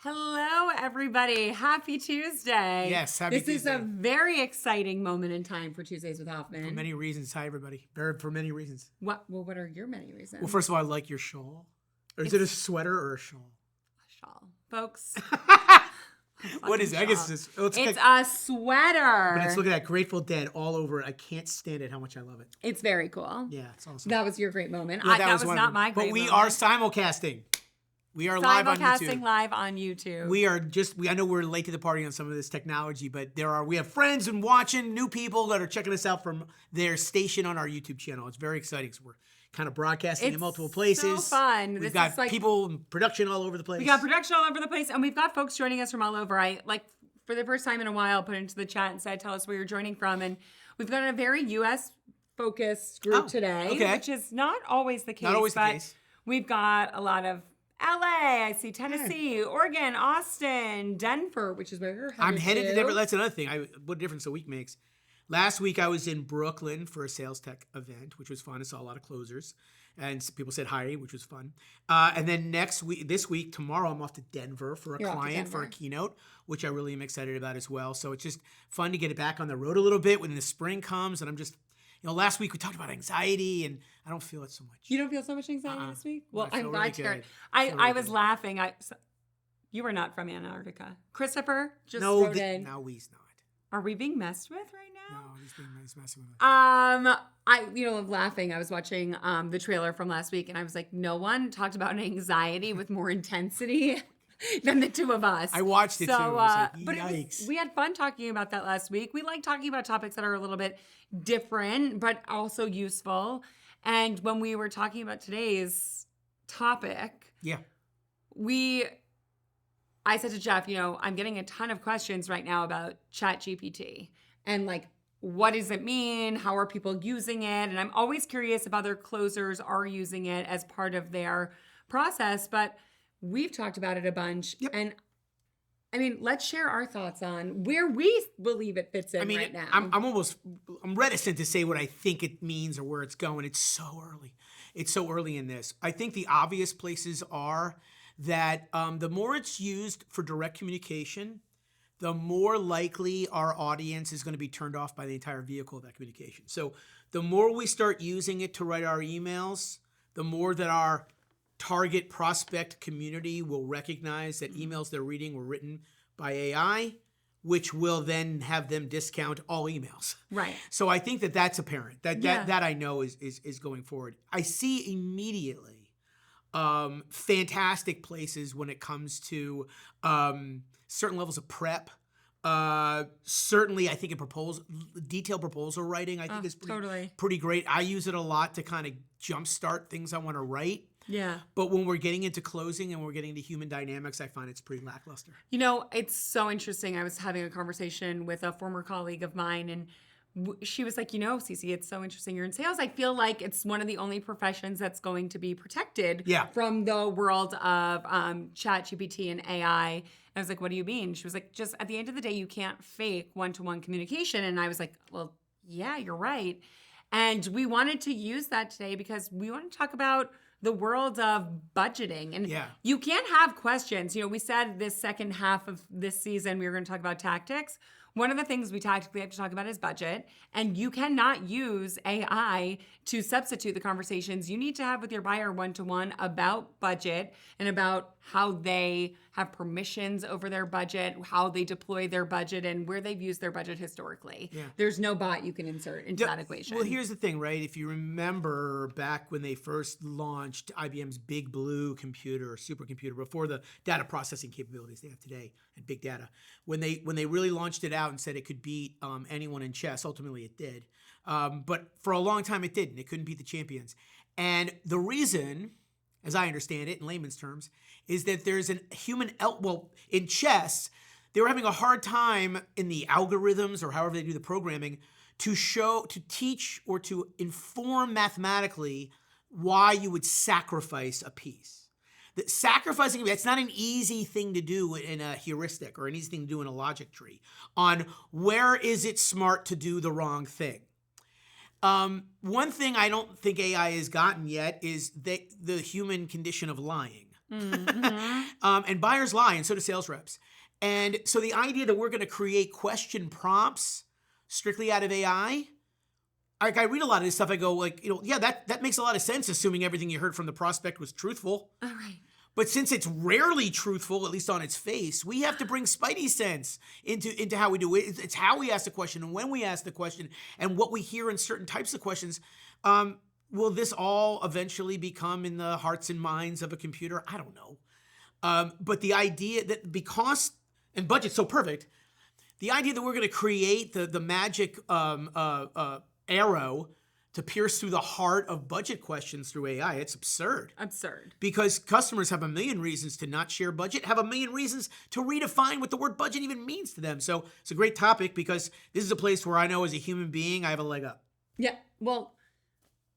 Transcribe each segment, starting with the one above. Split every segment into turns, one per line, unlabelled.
Hello, everybody. Happy Tuesday.
Yes, happy
This is
Tuesday.
a very exciting moment in time for Tuesdays with Hoffman.
For many reasons. Hi, everybody. For many reasons.
What are your many reasons?
Well, first of all, I like your shawl. Or is it a sweater or a shawl?
A shawl. Folks.
What is it? I guess
it's
it's
a sweater.
But it's look at that Grateful Dead all over it. I can't stand it how much I love it.
It's very cool.
Yeah, it's awesome.
That was your great moment.
Yeah,
that was
one
not
of them.
my great
But we
moment.
are simulcasting. We are live on YouTube.
Simulcasting live on YouTube.
We are I know we're late to the party on some of this technology, but we have friends and watching new people that are checking us out from their station on our YouTube channel. It's very exciting. So we're kind of broadcasting in multiple places.
So fun.
We've got people and production all over the place.
We got production all over the place, and we've got folks joining us from all over. I for the first time in a while put into the chat and said, tell us where you're joining from. And we've got a very U.S. focused group today, which is not always the case.
Not always the case.
We've got a lot of LA, I see Tennessee, Oregon, Austin, Denver, which is where you're headed
I'm headed to Denver.
to.
That's another thing. What difference a week makes. Last week I was in Brooklyn for a sales tech event, which was fun. I saw a lot of closers, and people said hi, which was fun. And then this week, tomorrow, I'm off to Denver for a client for a keynote, which I really am excited about as well. So it's just fun to get it back on the road a little bit when the spring comes, and I'm just. Last week we talked about anxiety, and I don't feel it so much.
You don't feel so much anxiety this week? Well, I'm glad to hear it.
I
was laughing. You are not from Antarctica. Christopher just
wrote
in.
No, he's not.
Are we being messed with right now?
No, he's messing with us.
I'm laughing. I was watching the trailer from last week, and I was like, no one talked about anxiety with more intensity than the two of us.
I watched it too. I was like, yikes.
We had fun talking about that last week. We like talking about topics that are a little bit different, but also useful. And when we were talking about today's topic, I said to Jeff, I'm getting a ton of questions right now about ChatGPT and what does it mean? How are people using it? And I'm always curious if other closers are using it as part of their process, but we've talked about it a bunch.
Yep.
And I mean, let's share our thoughts on where we believe it fits in right now.
I'm reticent to say what I think it means or where it's going. It's so early. It's so early in this. I think the obvious places are that the more it's used for direct communication, the more likely our audience is going to be turned off by the entire vehicle of that communication. So the more we start using it to write our emails, the more that our target prospect community will recognize that emails they're reading were written by AI, which will then have them discount all emails.
Right.
So I think that's apparent. That I know is going forward. I see immediately fantastic places when it comes to certain levels of prep. Certainly, I think detailed proposal writing, I think is pretty great. I use it a lot to kind of jumpstart things I want to write.
Yeah.
But when we're getting into closing and we're getting into human dynamics, I find it's pretty lackluster.
It's so interesting. I was having a conversation with a former colleague of mine, and she was like, Cece, it's so interesting. You're in sales. I feel like it's one of the only professions that's going to be protected from the world of ChatGPT and AI. And I was like, what do you mean? She was like, just at the end of the day, you can't fake one-to-one communication. And I was like, well, yeah, you're right. And we wanted to use that today because we want to talk about the world of budgeting. And you can't have questions. We said this second half of this season, we were going to talk about tactics. One of the things we tactically have to talk about is budget. And you cannot use AI to substitute the conversations you need to have with your buyer one-to-one about budget and about how they have permissions over their budget, how they deploy their budget, and where they've used their budget historically. Yeah. There's no bot you can insert into that equation.
Well, here's the thing, right? If you remember back when they first launched IBM's Big Blue computer or supercomputer before the data processing capabilities they have today and big data, when they really launched it out and said it could beat anyone in chess, ultimately it did. But for a long time it didn't. It couldn't beat the champions. And the reason, as I understand it in layman's terms, is that there's in chess, they were having a hard time in the algorithms or however they do the programming to teach or to inform mathematically why you would sacrifice a piece. That sacrificing, it's not an easy thing to do in a heuristic or an easy thing to do in a logic tree on where is it smart to do the wrong thing. One thing I don't think AI has gotten yet is the human condition of lying. And buyers lie, and so do sales reps. And so the idea that we're going to create question prompts strictly out of AI, like I read a lot of this stuff, I go like, yeah, that makes a lot of sense, assuming everything you heard from the prospect was truthful.
All right.
But since it's rarely truthful, at least on its face, we have to bring spidey sense into how we do it. It's how we ask the question and when we ask the question and what we hear in certain types of questions. Will this all eventually become in the hearts and minds of a computer? I don't know. But the idea that because, and budget's so perfect, the idea that we're going to create the magic arrow to pierce through the heart of budget questions through AI, it's absurd.
Absurd.
Because customers have a million reasons to not share budget, have a million reasons to redefine what the word budget even means to them. So it's a great topic because this is a place where I know as a human being, I have a leg up.
Yeah. Well,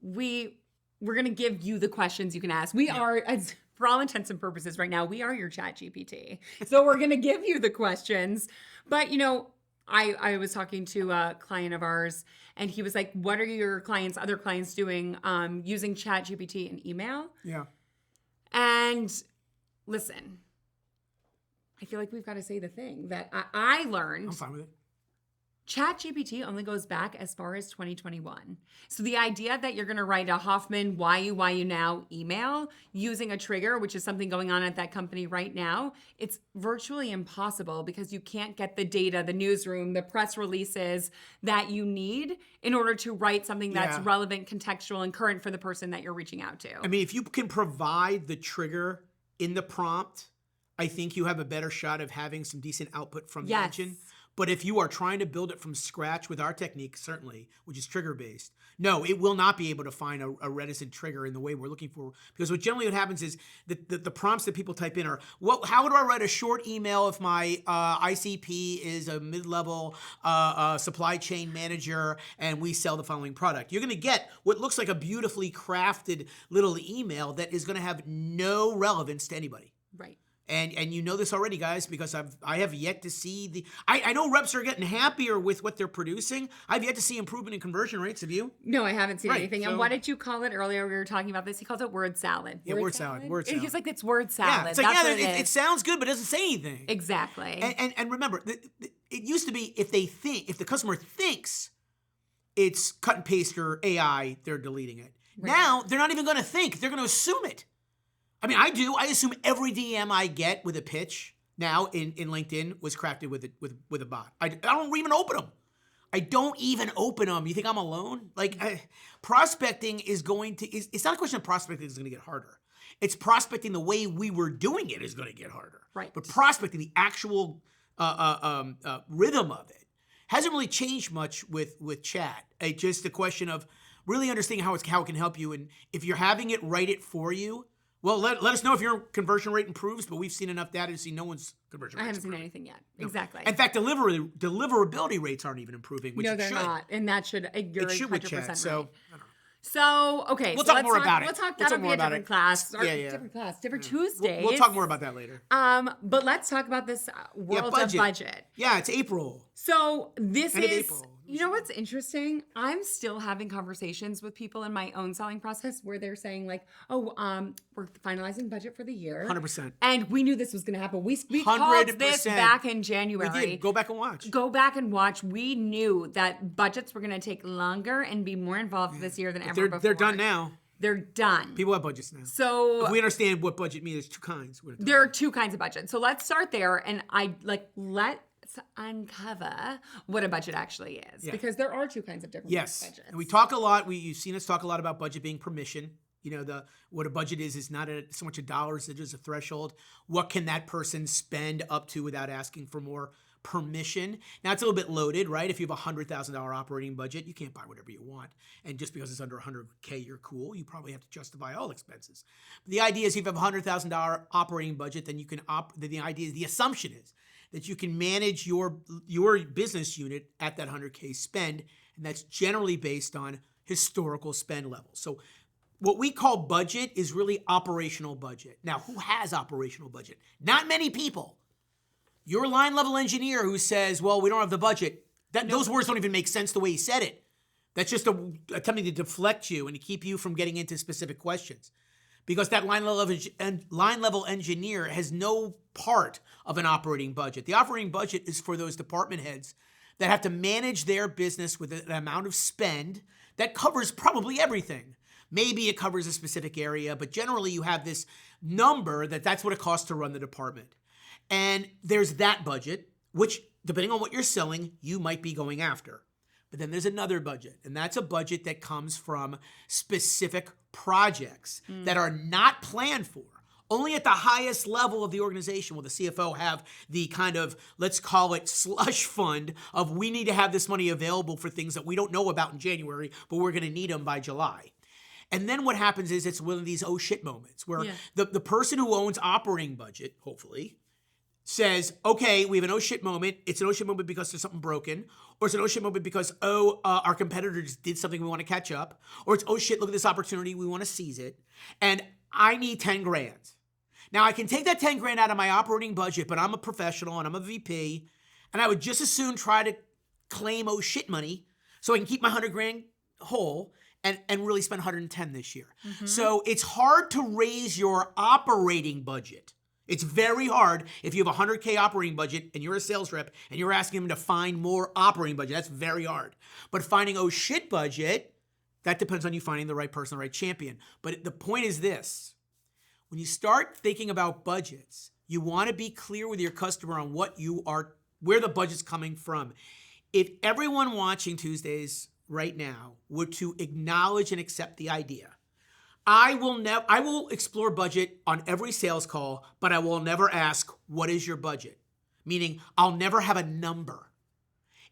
we're going to give you the questions you can ask. We are, as for all intents and purposes right now, we are your chat GPT. So we're going to give you the questions. But, I was talking to a client of ours and he was like, what are your other clients doing using chat GPT and email?
Yeah.
And listen, I feel like we've got to say the thing that I learned.
I'm fine with it.
ChatGPT only goes back as far as 2021. So the idea that you're going to write a Hoffman, why you now email using a trigger, which is something going on at that company right now, it's virtually impossible because you can't get the data, the newsroom, the press releases that you need in order to write something that's relevant, contextual, and current for the person that you're reaching out to.
I mean, if you can provide the trigger in the prompt, I think you have a better shot of having some decent output from the engine. But if you are trying to build it from scratch with our technique, certainly, which is trigger-based, no, it will not be able to find a reticent trigger in the way we're looking for. Because what happens is the prompts that people type in are, how do I write a short email if my ICP is a mid-level supply chain manager and we sell the following product? You're going to get what looks like a beautifully crafted little email that is going to have no relevance to anybody.
Right.
And you know this already, guys, because I have yet to see I know reps are getting happier with what they're producing. I've yet to see improvement in conversion rates. Have you?
No, I haven't seen anything. So, and what did you call it earlier? We were talking about this. He calls it word salad.
Yeah, word salad. Word salad.
He's like, it's word salad.
Yeah, it's like, it sounds good, but it doesn't say anything.
Exactly.
And remember, it used to be if the customer thinks it's cut and paste or AI, they're deleting it. Right. Now they're not even going to think. They're going to assume it. I mean, I do. I assume every DM I get with a pitch now in LinkedIn was crafted with a bot. I don't even open them. I don't even open them. You think I'm alone? Like, prospecting is it's not a question of prospecting is going to get harder. It's prospecting the way we were doing it is going to get harder.
Right.
But prospecting, the actual rhythm of it, hasn't really changed much with chat. It's just a question of really understanding how it can help you. And if you're having it write it for you, well, let us know if your conversion rate improves, but we've seen enough data to see no one's conversion rate.
I haven't seen anything yet. No. Exactly.
In fact, deliverability rates aren't even improving, which
no, they're not. And that should, you're 100%
with chat,
right.
So, I don't know.
So, okay.
We'll talk more about it.
We'll talk, that'll be a different class. Different Tuesdays.
We'll talk more about that later.
But let's talk about this world of budget.
Yeah, it's April.
So this
End of April.
You know what's interesting? I'm still having conversations with people in my own selling process where they're saying like, oh, we're finalizing budget for the year.
100%.
And we knew this was going to happen. We called this back in January.
We did. Go back and watch.
Go back and watch. We knew that budgets were going to take longer and be more involved this year than ever before.
They're done now.
They're done.
People have budgets now.
So
if we understand what budget means, there's two kinds.
There are two kinds of budget. So let's start there. And let's uncover what a budget actually is, because there are two kinds of different budgets.
And we talk a lot. You've seen us talk a lot about budget being permission. You know, what a budget is not so much a dollar as it is a threshold. What can that person spend up to without asking for more permission? Now, it's a little bit loaded, right? If you have a $100,000 operating budget, you can't buy whatever you want. And just because it's under $100K, you're cool. You probably have to justify all expenses. But the idea is if you have a $100,000 operating budget, then you can the assumption is that you can manage your business unit at that 100K spend, and that's generally based on historical spend levels. So what we call budget is really operational budget. Now, who has operational budget? Not many people. Your line level engineer who says, well, we don't have the budget, those words don't even make sense the way he said it. That's just attempting to deflect you and to keep you from getting into specific questions. because that line level engineer has no part of an operating budget. The operating budget is for those department heads that have to manage their business with an amount of spend that covers probably everything. Maybe it covers a specific area, but generally you have this number that's what it costs to run the department. And there's that budget, which depending on what you're selling, you might be going after. But then there's another budget, and that's a budget that comes from specific projects that are not planned for. Only at the highest level of the organization will the CFO have the kind of, let's call it slush fund of we need to have this money available for things that we don't know about in January, but we're going to need them by July. And then what happens is it's one of these oh shit moments where the person who owns operating budget, hopefully, says, okay, we have an oh shit moment. It's an oh shit moment because there's something broken. Or it's an oh shit moment because, our competitors did something, we want to catch up. Or it's oh shit, look at this opportunity, we want to seize it. And I need 10 grand. Now I can take that 10 grand out of my operating budget, but I'm a professional and I'm a VP. And I would just as soon try to claim oh shit money so I can keep my 100 grand whole and really spend 110 this year. So it's hard to raise your operating budget. It's very hard if you have a 100K operating budget and you're a sales rep and you're asking them to find more operating budget. That's very hard. But finding oh shit budget, that depends on you finding the right person, the right champion. But the point is this. When you start thinking about budgets, you want to be clear with your customer on where the budget's coming from. If everyone watching Tuesdays right now were to acknowledge and accept the idea, I will explore budget on every sales call, but I will never ask, what is your budget? Meaning, I'll never have a number.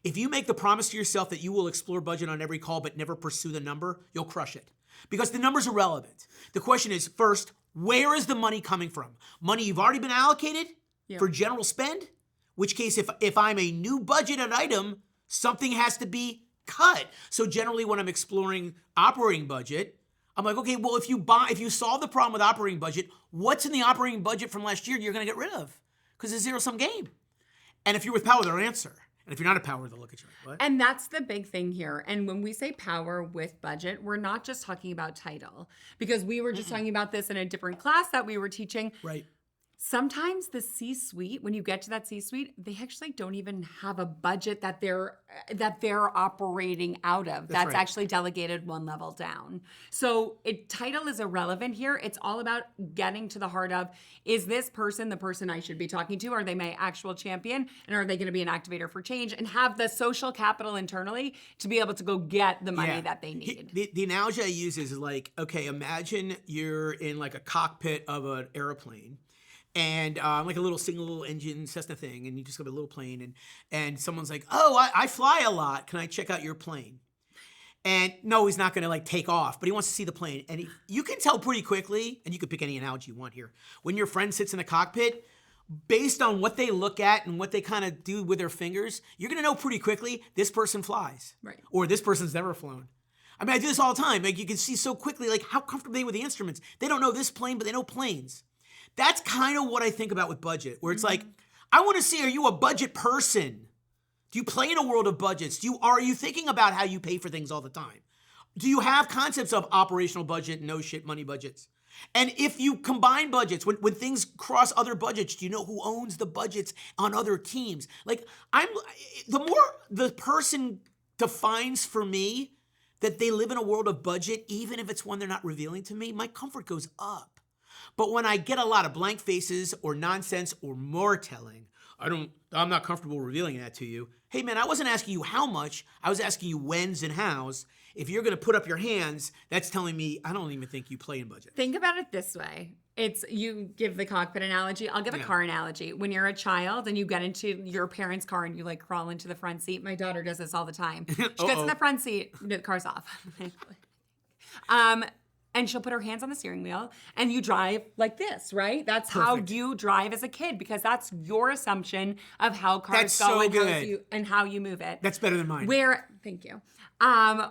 If you make the promise to yourself that you will explore budget on every call, but never pursue the number, you'll crush it. Because the number's irrelevant. The question is, first, where is the money coming from? Money you've already been allocated for general spend? Which case, if I'm a new budgeted item, something has to be cut. So generally when I'm exploring operating budget, I'm like, okay, well, if you solve the problem with operating budget, what's in the operating budget from last year you're going to get rid of? Because it's a zero-sum game. And if you're with power, they'll answer. And if you're not at power, they'll look at you like, what?
And that's the big thing here. And when we say power with budget, we're not just talking about title. Because we were just talking about this in a different class that we were teaching.
Right.
Sometimes the C-suite, when you get to that C-suite, they actually don't even have a budget that they're operating out of. That's
right.
Actually delegated one level down. So title is irrelevant here. It's all about getting to the heart of, is this person the person I should be talking to? Are they my actual champion? And are they going to be an activator for change? And have the social capital internally to be able to go get the money that they need.
The analogy I use is like, okay, imagine you're in like a cockpit of an airplane. And like a little single engine Cessna thing, and you just have a little plane, and someone's like, oh, I fly a lot. Can I check out your plane? And no, he's not going to like take off, but he wants to see the plane. And you can tell pretty quickly, and you can pick any analogy you want here. When your friend sits in the cockpit, based on what they look at and what they kind of do with their fingers, you're going to know pretty quickly this person flies.
Right.
Or this person's never flown. I mean, I do this all the time. Like you can see so quickly like how comfortable they are with the instruments. They don't know this plane, but they know planes. That's kind of what I think about with budget, where it's like, I want to see, are you a budget person? Do you play in a world of budgets? Are you thinking about how you pay for things all the time? Do you have concepts of operational budget, no shit money budgets? And if you combine budgets, when things cross other budgets, do you know who owns the budgets on other teams? Like, the more the person defines for me that they live in a world of budget, even if it's one they're not revealing to me, my comfort goes up. But when I get a lot of blank faces or nonsense or more telling, I'm not comfortable revealing that to you. Hey man, I wasn't asking you how much, I was asking you whens and hows. If you're gonna put up your hands, that's telling me I don't even think you play in budget.
Think about it this way. You give the cockpit analogy. I'll give a car analogy. When you're a child and you get into your parents' car and you like crawl into the front seat. My daughter does this all the time. She gets in the front seat, the car's off. And she'll put her hands on the steering wheel and you drive like this, right? That's
Perfect.
how you drive as a kid because that's your assumption of how cars
That's
go
so
and how you move it.
That's better than mine.
Where Thank you.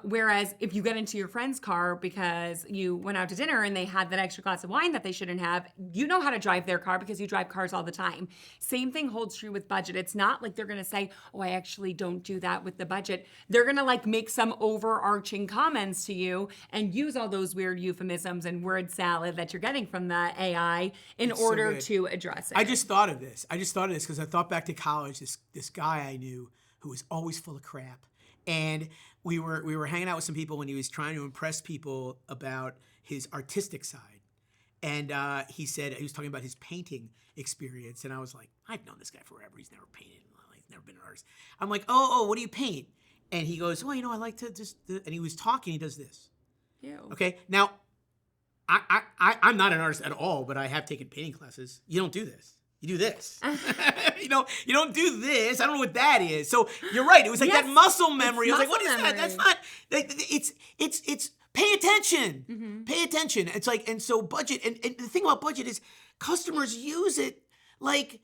Whereas if you get into your friend's car because you went out to dinner and they had that extra glass of wine that they shouldn't have, you know how to drive their car because you drive cars all the time. Same thing holds true with budget. It's not like they're going to say, oh, I actually don't do that with the budget. They're going to like make some overarching comments to you and use all those weird euphemisms and word salad that you're getting from the AI in order to address it.
I just thought of this because I thought back to college, this guy I knew who was always full of crap. And we were hanging out with some people when he was trying to impress people about his artistic side. And he said, he was talking about his painting experience. And I was like, I've known this guy forever. He's never painted. He's never been an artist. I'm like, oh, what do you paint? And he goes, well, I like to just, and he was talking, he does this.
Ew.
Okay, now, I'm not an artist at all, but I have taken painting classes. You don't do this. You do this. You don't do this. I don't know what that is. So you're right. It was like that muscle memory. I was like, what is that? That's not, it's pay attention.
Mm-hmm.
Pay attention. It's like, and so budget, and the thing about budget is customers use it like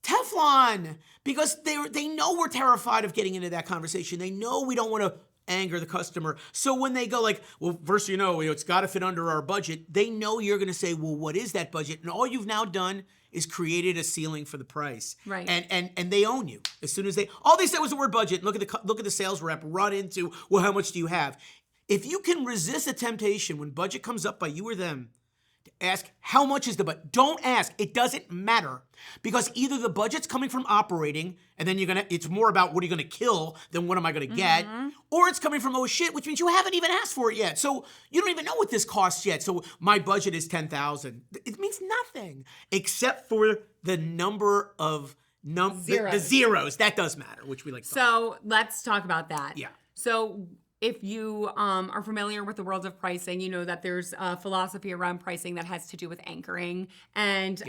Teflon because they know we're terrified of getting into that conversation. They know we don't want to anger the customer. So when they go like, well, first, it's got to fit under our budget, they know you're going to say, well, what is that budget? And all you've now done is created a ceiling for the price.
Right.
And they own you. As soon as all they said was the word budget. Look at the sales rep run into, well, how much do you have? If you can resist the temptation when budget comes up by you or them, to ask how much is the budget. Don't ask. It doesn't matter because either the budget's coming from operating and then it's more about what are you going to kill than what am I going to get, or it's coming from oh shit, which means you haven't even asked for it yet. So you don't even know what this costs yet. So my budget is $10,000. It means nothing except for the number of the zeros. That does matter, which we like.
So let's talk about that.
Yeah.
So if you are familiar with the world of pricing, you know that there's a philosophy around pricing that has to do with anchoring and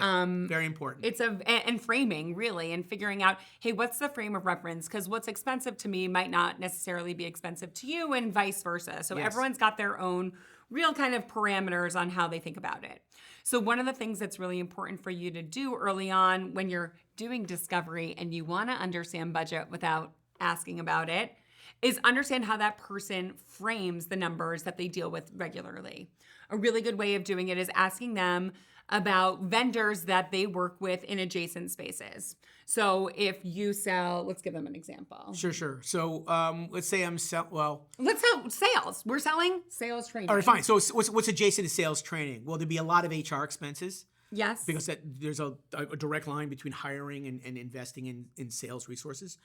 very important.
It's and framing really, and figuring out, hey, what's the frame of reference? Because what's expensive to me might not necessarily be expensive to you, and vice versa. So everyone's got their own real kind of parameters on how they think about it. So one of the things that's really important for you to do early on when you're doing discovery and you want to understand budget without asking about it is understand how that person frames the numbers that they deal with regularly. A really good way of doing it is asking them about vendors that they work with in adjacent spaces. So if you sell, let's give them an example.
Sure. So let's say
let's sell sales. We're selling sales training.
All right, fine. So what's adjacent to sales training? Well, there'd be a lot of HR expenses.
Yes.
Because there's a direct line between hiring and investing in sales resources.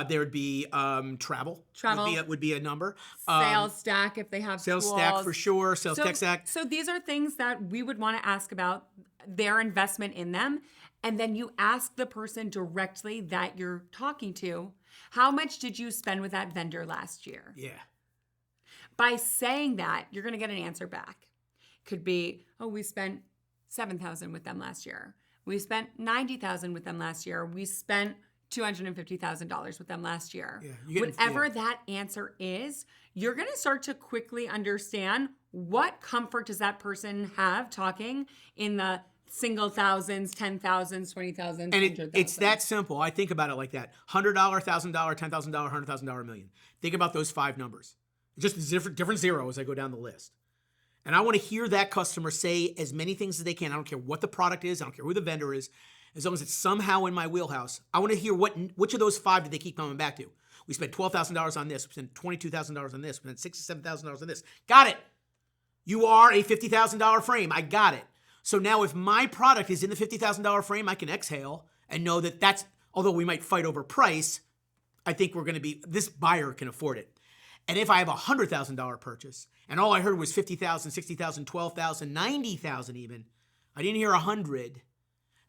There would be travel. Would be a number.
Sales stack if they have
sales
tools.
Stack for sure. Sales tech stack.
So these are things that we would want to ask about their investment in them. And then you ask the person directly that you're talking to, how much did you spend with that vendor last year?
Yeah.
By saying that, you're going to get an answer back. Could be, oh, we spent $7,000 with them last year. We spent $90,000 with them last year. We spent $250,000 with them last year.
Yeah,
whatever that answer is, you're going to start to quickly understand what comfort does that person have talking in the single thousands, 10,000s, 20,000s,
and
100,000.
It's that simple. I think about it like that: $100, $1,000, $10,000, $100,000, million. Think about those 5 numbers. Just different zeros as I go down the list. And I want to hear that customer say as many things as they can. I don't care what the product is. I don't care who the vendor is. As long as it's somehow in my wheelhouse, I want to hear which of those 5 did they keep coming back to. We spent $12,000 on this. We spent $22,000 on this. We spent $67,000 on this. Got it. You are a $50,000 frame. I got it. So now if my product is in the $50,000 frame, I can exhale and know that although we might fight over price, I think this buyer can afford it. And if I have a $100,000 purchase and all I heard was $50,000, $60,000, $12,000, $90,000 even, I didn't hear 100,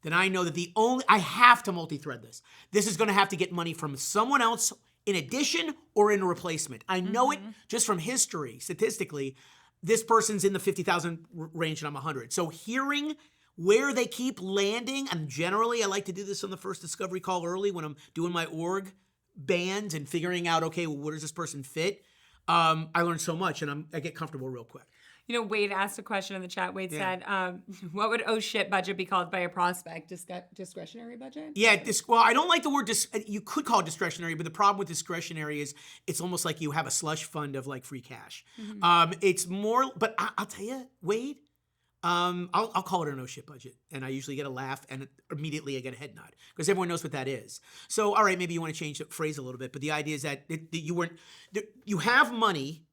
then I know that I have to multi-thread this. This is going to have to get money from someone else in addition or in a replacement. I know it just from history, statistically. This person's in the 50,000 range and I'm 100. So hearing where they keep landing, and generally I like to do this on the first discovery call early when I'm doing my org bands and figuring out, okay, well, where does this person fit? I learned so much and I get comfortable real quick.
Wade asked a question in the chat. Wade
Yeah.
said, what would oh shit budget be called by a prospect? Discretionary budget?
Yeah, well, I don't like the word, you could call it discretionary, but the problem with discretionary is it's almost like you have a slush fund of like free cash. It's more, but I'll tell you, Wade, I'll call it an oh shit budget. And I usually get a laugh and immediately I get a head nod because everyone knows what that is. So, all right, maybe you want to change the phrase a little bit, but the idea is that you have money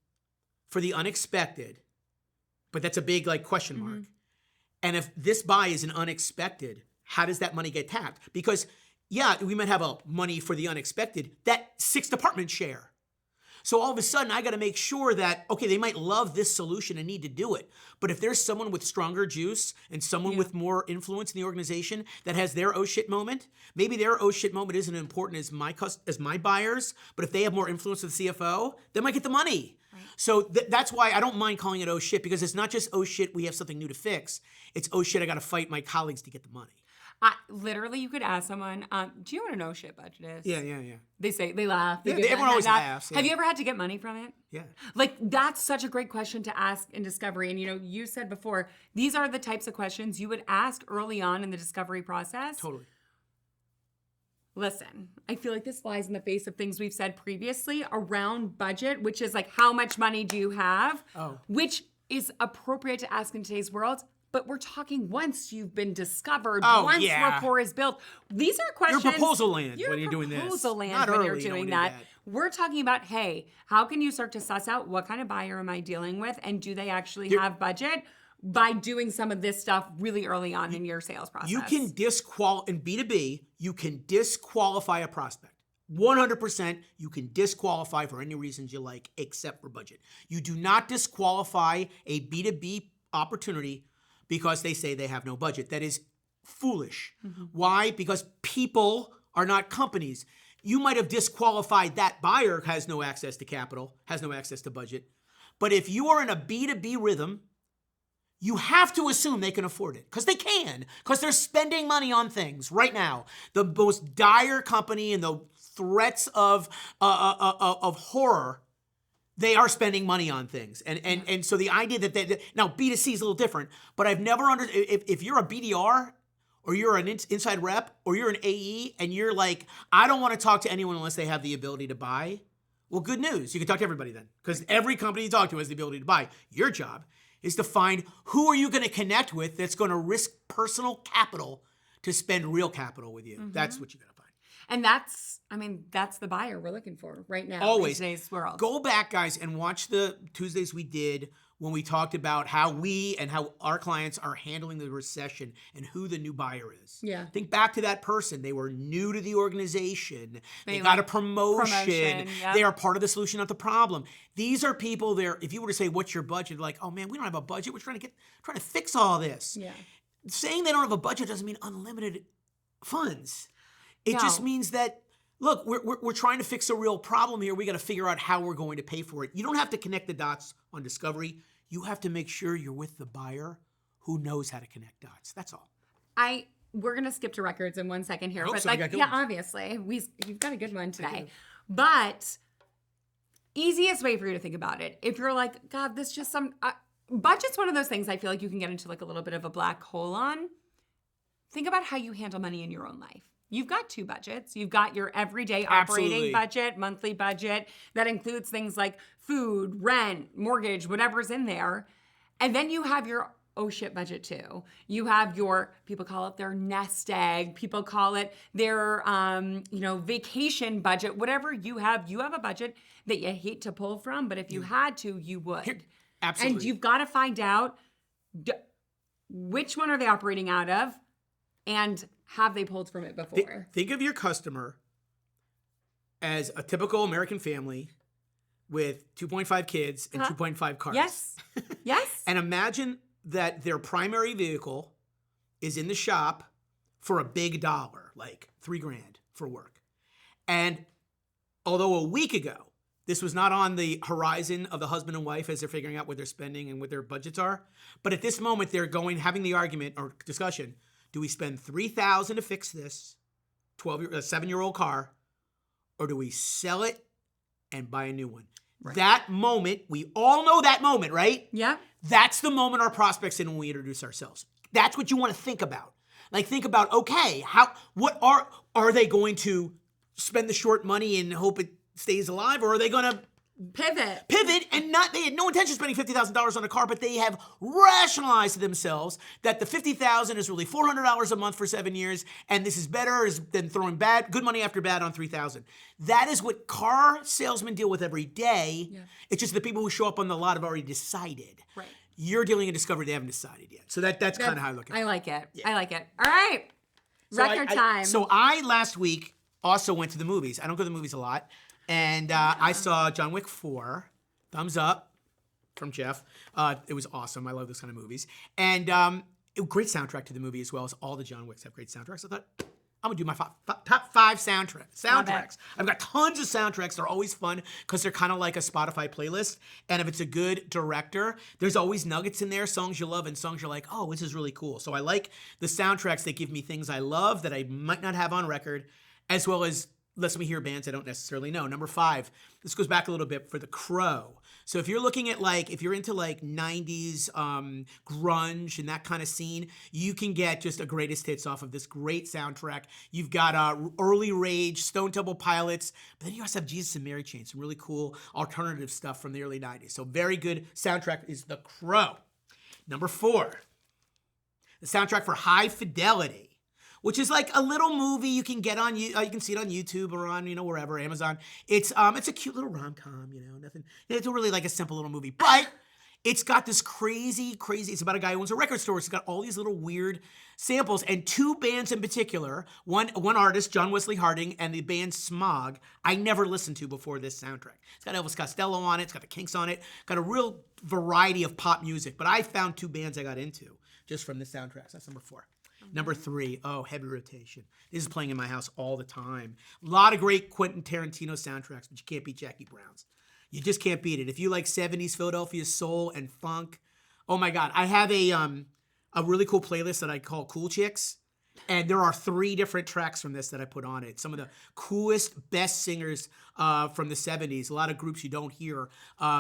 for the unexpected, but that's a big like question mark. And if this buy is an unexpected, how does that money get tapped? Because yeah, we might have a money for the unexpected, that 6 department share. So all of a sudden I got to make sure that, okay, they might love this solution and need to do it. But if there's someone with stronger juice and someone with more influence in the organization that has their oh shit moment, maybe their oh shit moment isn't as important as my buyers, but if they have more influence with the CFO, they might get the money. So that's why I don't mind calling it oh shit, because it's not just oh shit, we have something new to fix. It's oh shit, I got to fight my colleagues to get the money.
Literally, you could ask someone, do you know what a no shit budget is?
Yeah.
They laugh.
Everyone always laughs. Yeah.
Have you ever had to get money from it?
Yeah.
Like, that's such a great question to ask in discovery. And, you said before, these are the types of questions you would ask early on in the discovery process.
Totally.
Listen, I feel like this flies in the face of things we've said previously around budget, which is like, how much money do you have? Which is appropriate to ask in today's world. But we're talking once you've been discovered, once rapport is built. These are questions.
You're proposal land
when
you're doing this.
Proposal land
Not
when
early,
you're
you don't
doing
do
that.
that.
We're talking about, hey, how can you start to suss out what kind of buyer am I dealing with? And do they actually have budget? By doing some of this stuff really early on in your sales process.
You can in B2B, you can disqualify a prospect. 100% you can disqualify for any reasons you like, except for budget. You do not disqualify a B2B opportunity because they say they have no budget. That is foolish. Why? Because people are not companies. You might have disqualified that buyer has no access to capital, has no access to budget. But if you are in a B2B rhythm, you have to assume they can afford it, because they can, because they're spending money on things right now. The most dire company and the threats of horror, they are spending money on things. And so the idea that now B2C is a little different, but I've never if you're a BDR or you're an inside rep or you're an AE and you're like, I don't want to talk to anyone unless they have the ability to buy. Well, good news. You can talk to everybody then, because every company you talk to has the ability to buy. Your job is to find who are you going to connect with that's going to risk personal capital to spend real capital with you. That's what you got to find.
And that's the buyer we're looking for right now.
Always.
In today's world.
Go back, guys, and watch the Tuesdays we did when we talked about how we and how our clients are handling the recession and who the new buyer is.
Yeah.
Think back to that person. They were new to the organization. They got a promotion.
Yep.
They are part of the solution, not the problem. These are people there. If you were to say, what's your budget? Like, oh man, we don't have a budget. We're trying to fix all this.
Yeah.
Saying they don't have a budget doesn't mean unlimited funds. It just means that, look, we're trying to fix a real problem here. We got to figure out how we're going to pay for it. You don't have to connect the dots on discovery. You have to make sure you're with the buyer who knows how to connect dots. That's all.
We're gonna skip to records in 1 second here, but
so.
Obviously you've got a good one today. But easiest way for you to think about it, if you're like, God, this just budget's one of those things I feel like you can get into like a little bit of a black hole on. Think about how you handle money in your own life. You've got 2 budgets. You've got your everyday operating budget, monthly budget. That includes things like food, rent, mortgage, whatever's in there. And then you have your oh shit budget too. You have your, people call it their nest egg. People call it their, vacation budget. Whatever you have a budget that you hate to pull from, but if you had to, you would.
Absolutely.
And you've got to find out which one are they operating out of and have they pulled from it before?
Think of your customer as a typical American family with 2.5 kids and 2.5 cars.
Yes. Yes.
And imagine that their primary vehicle is in the shop for a big dollar, like $3,000 for work. And although a week ago, this was not on the horizon of the husband and wife as they're figuring out what they're spending and what their budgets are, but at this moment, they're having the argument or discussion. Do we spend $3,000 to fix this 7-year-old car, or do we sell it and buy a new one? That moment, we all know that moment, right?
Yeah.
That's the moment our prospects in when we introduce ourselves. That's what you want to think about. Like, think about, okay, what are they going to spend the short money and hope it stays alive, or are they going to pivot and they had no intention of spending $50,000 on a car, but they have rationalized to themselves that the $50,000 is really $400 a month for 7 years, and this is better than throwing good money after bad on $3,000. That is what car salesmen deal with every day. Yeah. It's just the people who show up on the lot have already decided.
Right.
You're dealing in discovery, they haven't decided yet. So that's kind of how I look at it.
I like it. Yeah. I like it. All right. Record time.
So I last week also went to the movies. I don't go to the movies a lot. And I saw John Wick 4, thumbs up from Jeff. It was awesome. I love those kind of movies. And great soundtrack to the movie as well as all the John Wicks have great soundtracks. I thought, I'm going to do my top 5 soundtracks. I've got tons of soundtracks. They're always fun because they're kind of like a Spotify playlist. And if it's a good director, there's always nuggets in there, songs you love and songs you're like, oh, this is really cool. So I like the soundtracks that give me things I love that I might not have on record, as well as lets me hear bands I don't necessarily know. Number 5, this goes back a little bit for The Crow. So if you're looking at if you're into 90s grunge and that kind of scene, you can get just a greatest hits off of this great soundtrack. You've got early Rage, Stone Temple Pilots, but then you also have Jesus and Mary Chain, some really cool alternative stuff from the early 90s. So very good soundtrack is The Crow. Number 4, the soundtrack for High Fidelity, which is like a little movie you can get on you can see it on YouTube or on wherever, Amazon. It's a cute little rom-com, nothing. It's really like a simple little movie, but it's got this crazy. It's about a guy who owns a record store. It's got all these little weird samples and 2 bands in particular. One artist, John Wesley Harding, and the band Smog. I never listened to before this soundtrack. It's got Elvis Costello on it. It's got the Kinks on it. Got a real variety of pop music. But I found 2 bands I got into just from this soundtrack. So that's number 4. Number 3, Heavy Rotation. This is playing in my house all the time. A lot of great Quentin Tarantino soundtracks, but you can't beat Jackie Brown's. You just can't beat it. If you like 70s Philadelphia soul and funk, oh my God. I have a really cool playlist that I call Cool Chicks, and there are 3 different tracks from this that I put on it. Some of the coolest, best singers from the 70s. A lot of groups you don't hear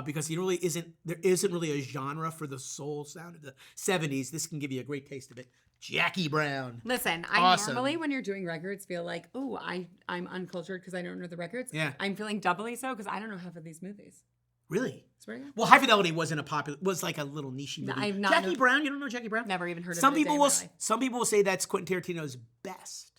because there isn't really a genre for the soul sound of the 70s. This can give you a great taste of it. Jackie Brown.
Listen, I normally, when you're doing records, feel like, oh, I'm uncultured because I don't know the records.
Yeah.
I'm feeling doubly so because I don't know half of these movies.
Really?
Swear to God.
Well, High Fidelity was like a little niche movie.
I've not
Jackie Brown, you don't know Jackie Brown?
Never even heard of
Some
it.
Some people will say that's Quentin Tarantino's best.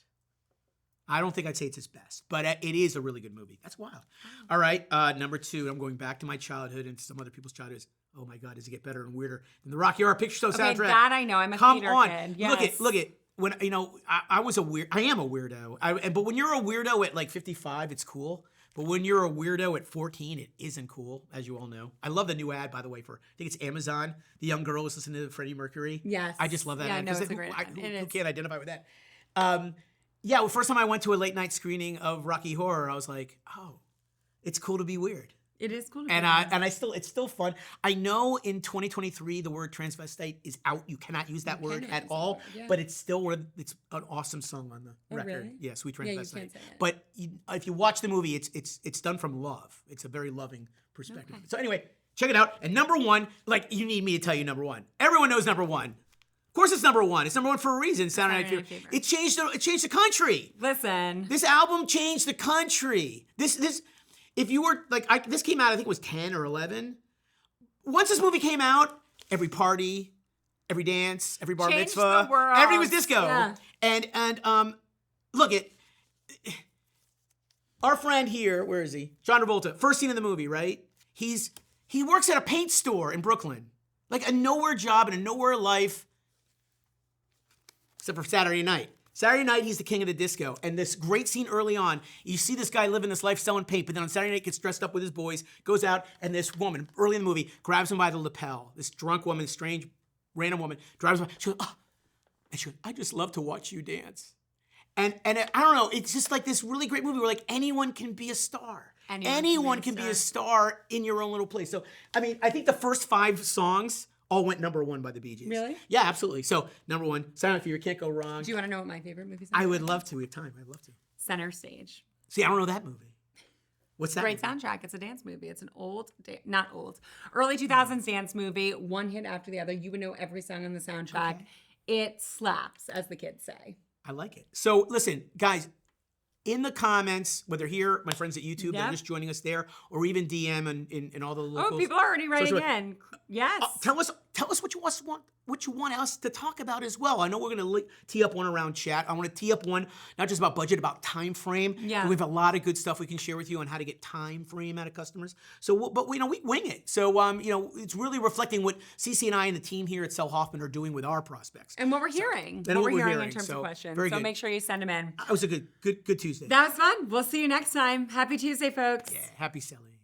I don't think I'd say it's his best, but it is a really good movie. That's wild. All right, number 2, I'm going back to my childhood and some other people's childhoods. Oh my God, does it get better and weirder than the Rocky Horror Picture Show soundtrack?
Okay, that I know. I'm a theater kid. Yes.
Look at. When I am a weirdo. But when you're a weirdo at 55, it's cool. But when you're a weirdo at 14, it isn't cool, as you all know. I love the new ad, by the way, I think it's Amazon. The young girl was listening to Freddie Mercury.
Yes.
I just love that ad.
No, it's a great ad.
Who can't identify with that? Well, first time I went to a late night screening of Rocky Horror, I was like, oh, it's cool to be weird.
It is cool.
It's still fun. I know in 2023 the word transvestite is out. You cannot use that word at all. But it's still it's an awesome song on the record.
Really?
Yeah, Sweet Transvestite.
Yeah, you can't say it.
But if you watch the movie, it's done from love. It's a very loving perspective. Okay. So anyway, check it out. And number 1, you need me to tell you number 1. Everyone knows number 1. Of course, it's number 1. It's number 1 for a reason. Saturday Night Fever. It changed the country.
Listen,
this album changed the country. This. If you were this came out, I think it was 10 or 11. Once this movie came out, every party, every dance, every bar
changed
mitzvah,
the world.
everything was disco.
Yeah.
And look at our friend here. Where is he? John Travolta. First scene in the movie, right? He works at a paint store in Brooklyn, like a nowhere job and a nowhere life, except for Saturday night. Saturday night, he's the king of the disco. And this great scene early on, you see this guy living this life selling paint, but then on Saturday night, gets dressed up with his boys, goes out, and this woman, early in the movie, grabs him by the lapel. This drunk woman, strange, random woman, drives him by. She goes, oh. And she goes, I just love to watch you dance. And I don't know, it's just like this really great movie where anyone can be a star. Anyone can be a star in your own little place. So, I mean, I think the first 5 songs all went number 1 by the Bee Gees.
Really?
Yeah, absolutely. So, number 1, Silent Fever, can't go wrong.
Do you want to know what my favorite movie is?
I would love to. We have time. I'd love to.
Center Stage.
See, I don't know that movie. What's that?
Great
movie?
soundtrack. It's a dance movie. It's an not old, early 2000s dance movie. One hit after the other. You would know every song on the soundtrack.
Okay.
It slaps, as the kids say.
I like it. So listen, guys, in the comments, whether here, my friends at YouTube, they're
Yep.
just joining us there, or even DM and all the locals.
Oh, people are already writing
Social-
in. Yes.
Tell us what you want us to talk about as well. I know we're going to tee up one around chat. I want to tee up one not just about budget, about time frame.
Yeah.
We have a lot of good stuff we can share with you on how to get time frame out of customers. So, but we wing it. So, it's really reflecting what CC and I and the team here at Sell Hoffman are doing with our prospects.
And what we're hearing.
and
What
what
we're
we're
hearing in
hearing.
terms
So,
of questions.
very
So
good.
make sure you send them in.
That was a good Tuesday.
That was fun. We'll see you next time. Happy Tuesday, folks.
Yeah, happy selling.